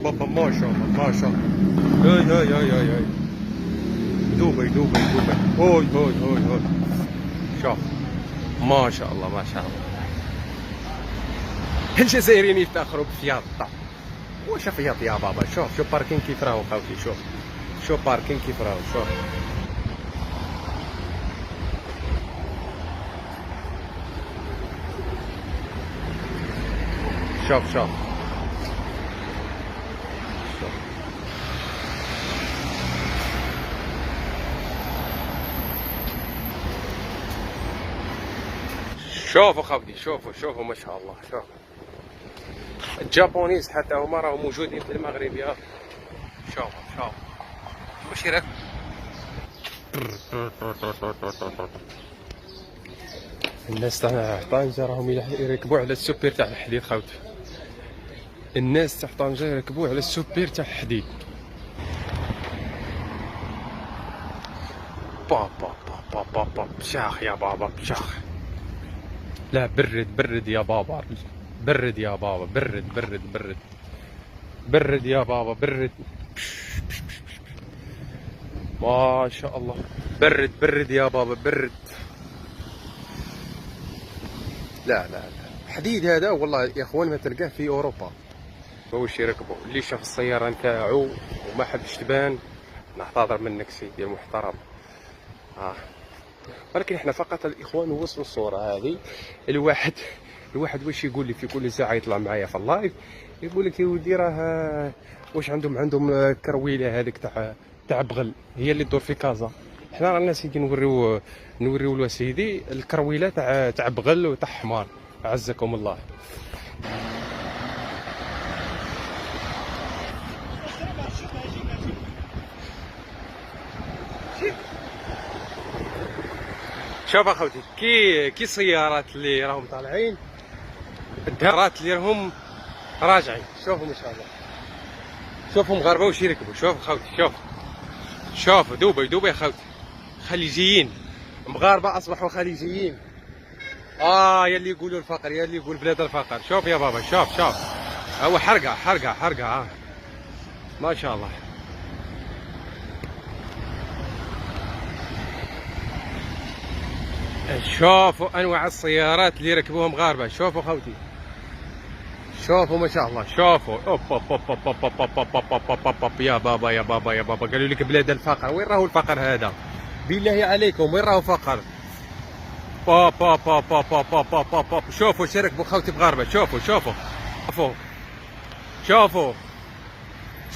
بابا ما شاء الله ما شاء الله. هاي هاي هاي هاي هاي دبي دبي دبي. هاي هاي هاي هاي شوف ما شاء الله ما شاء الله. الجزائريين يفتخروا بفياطة. واش فياط يا بابا؟ شوف باركين كيف راهو خاوتي. شوف باركين كيف راهو. شوف شوفوا خاوتي. شوفوا ما شاء الله. شوف الجابونيز حتى هما راهم موجودين في المغرب يا. شوف واش راك. الناس تاع طنجة راهم يركبوا على السوبر تاع الحديد خاوتي. الناس تاع طنجة يركبوا على السوبر تاع الحديد. بابا بشاخ يا بابا بشاخ. لا برد يا بابا. برد يا بابا. برد يا بابا. برد ما شاء الله. برد يا بابا. برد. لا حديد هذا والله يا اخوان ما تلقاه في اوروبا. واش يركبوا اللي شاف السياره نتاعو وما حبش تبان نعتذر منك سيدي المحترم. ولكن احنا فقط الاخوان نوصلوا الصوره هذه. الواحد واش يقول لي في كل ساعه يطلع معايا في اللايف يقول لك يا ودي راه واش عندهم كرويله هذيك تاع بغل هي اللي تدور في كازا. حنا رانا سيدي نوريو سيدي الكرويله تاع بغل وتاع حمار. عزكم الله. شوف اخوتي كي السيارات اللي راهم طالعين الدارات اللي راهم راجعين. شوفوا ما شاء الله. شوفوا مغاربه واش يركبوا. شوف خوتي. شوف دبي خوتي. خليجيين مغاربه اصبحوا خليجيين. يا اللي يقولوا الفقر يا اللي يقول بلاد الفقر. شوف يا بابا. شوف هو حرقه. ما شاء الله. شوفوا انواع السيارات اللي ركبوها مغاربه. شوفوا خوتي. شوفوا ما شاء الله. شوفوا اوب يا بابا قالوا لك بلاد الفقر. وين راهو الفقر هذا بالله عليكم؟ وين راهو فقر؟ شوفوا شركبوا خوتي مغاربه.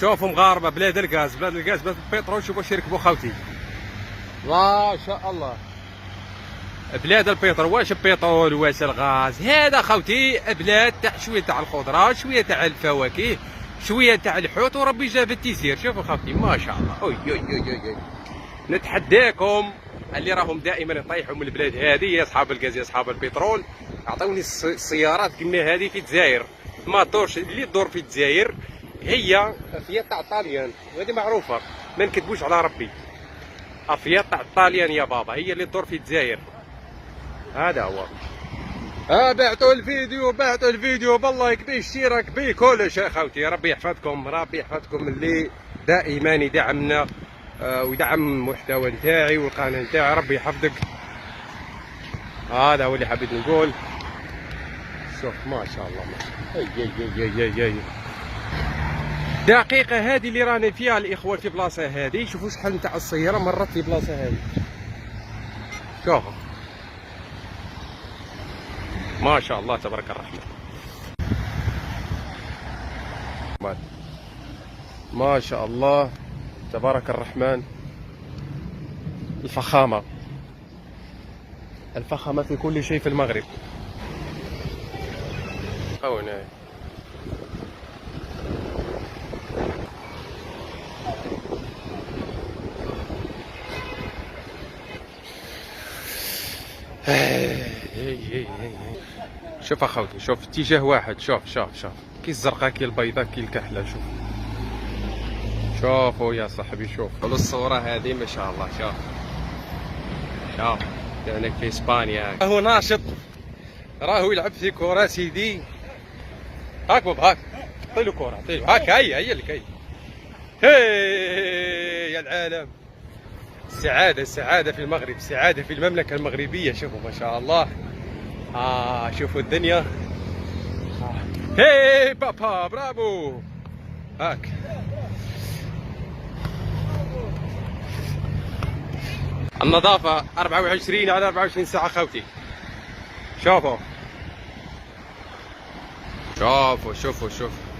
شوفوا مغاربه بلاد الغاز بلاد البترول. شوفوا شركبوا خوتي ما شاء الله. بلاد البترول واش البترول واش الغاز هذا خوتي. بلاد تاع شويه تاع الخضره شويه تاع الفواكه شويه تاع الحوت وربي جاب التيسير. شوفوا خوتي ما شاء الله. أوي. نتحداكم اللي راهم دائما يطيحوا من البلاد هذه يا اصحاب الغاز يا اصحاب البترول اعطوني السيارات كما هذه في الجزائر. ما تدورش اللي تدور في الجزائر هي فيات تاع طاليان وهذه معروفه ما نكذبوش على ربي. افيات تاع الطاليان يا بابا هي اللي تدور في الجزائر. هذا هو. بعتوا الفيديو باللايك بيه اشتراك بيه كلش يا خوتي. ربي يحفظكم اللي دائما يدعمنا ويدعم المحتوى نتاعي والقناه نتاعي. ربي يحفظك. هذا هو اللي حبيت نقول. شوف ما شاء الله اي دقيقة هذه اللي راني فيها الإخوة في بلاصة هذه. شوفوا شحال نتاع السيارة مرت في بلاصة هذه. شوفوا ما شاء الله تبارك الرحمن. ما شاء الله تبارك الرحمن. الفخامة في كل شيء في المغرب. هنا شوف اخوتي. شوف اتجاه واحد. شوف كي الزرقاء كي البيضاء كي الكحله. شوفوا يا صاحبي. شوف الصورة هذه ما شاء الله. شوف كأنك في اسبانيا. هو ناشط راهو يلعب في كرة سيدي. هاك بابا عطيله كره عطيله هاك هي اللي كاين. هي يا العالم، السعادة في المغرب، السعادة في المملكة المغربية. شوفوا ما شاء الله. شوفوا الدنيا. هي بابا برافو. هاك النظافة 24 على 24 ساعة خوتي. شوفوا شوفوا شوفوا شوفوا